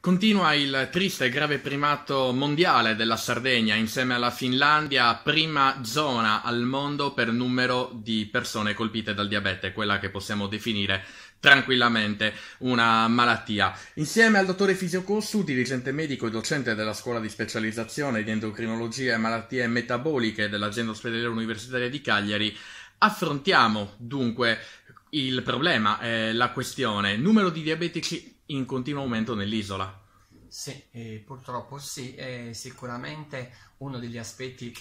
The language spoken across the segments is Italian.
Continua il triste e grave primato mondiale della Sardegna insieme alla Finlandia, prima zona al mondo per numero di persone colpite dal diabete, quella che possiamo definire tranquillamente una malattia. Insieme al dottore Fisio Cossu, dirigente medico e docente della scuola di specializzazione di endocrinologia e malattie metaboliche dell'azienda ospedaliera universitaria di Cagliari, affrontiamo dunque il problema, la questione, numero di diabetici in continuo aumento nell'isola. Sì, purtroppo sì, è sicuramente uno degli aspetti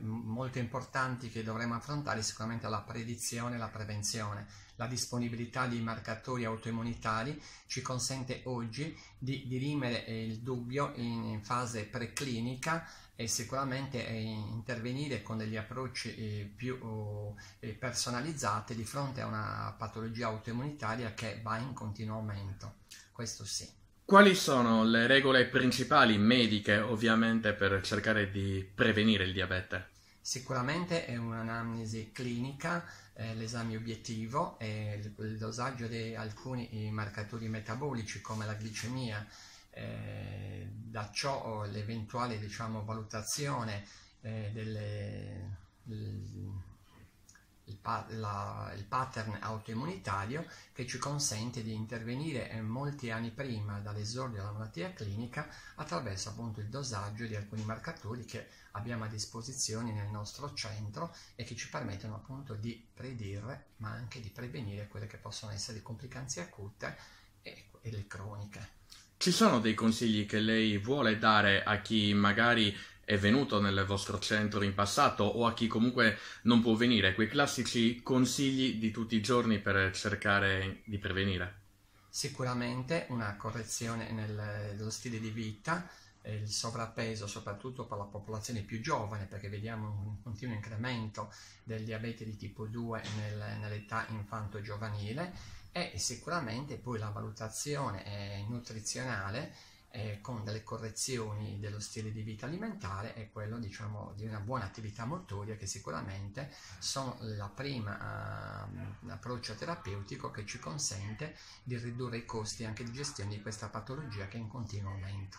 molto importanti che dovremo affrontare è sicuramente la predizione e la prevenzione. La disponibilità di marcatori autoimmunitari ci consente oggi di dirimere il dubbio in fase preclinica e sicuramente intervenire con degli approcci più personalizzati di fronte a una patologia autoimmunitaria che va in continuo aumento. Questo sì. Quali sono le regole principali mediche, ovviamente, per cercare di prevenire il diabete? Sicuramente è un'anamnesi clinica, l'esame obiettivo, il dosaggio di alcuni marcatori metabolici come la glicemia, da ciò l'eventuale valutazione il pattern autoimmunitario che ci consente di intervenire molti anni prima dall'esordio della malattia clinica attraverso appunto il dosaggio di alcuni marcatori che abbiamo a disposizione nel nostro centro e che ci permettono appunto di predire ma anche di prevenire quelle che possono essere le complicanze acute e le croniche. Ci sono dei consigli che lei vuole dare a chi magari è venuto nel vostro centro in passato o a chi comunque non può venire, quei classici consigli di tutti i giorni per cercare di prevenire? Sicuramente una correzione dello stile di vita, il sovrappeso soprattutto per la popolazione più giovane, perché vediamo un continuo incremento del diabete di tipo 2 nell'età infanto-giovanile, e sicuramente poi la valutazione nutrizionale con delle correzioni dello stile di vita alimentare e quello di una buona attività motoria, che sicuramente sono la prima approccio terapeutico che ci consente di ridurre i costi anche di gestione di questa patologia che è in continuo aumento.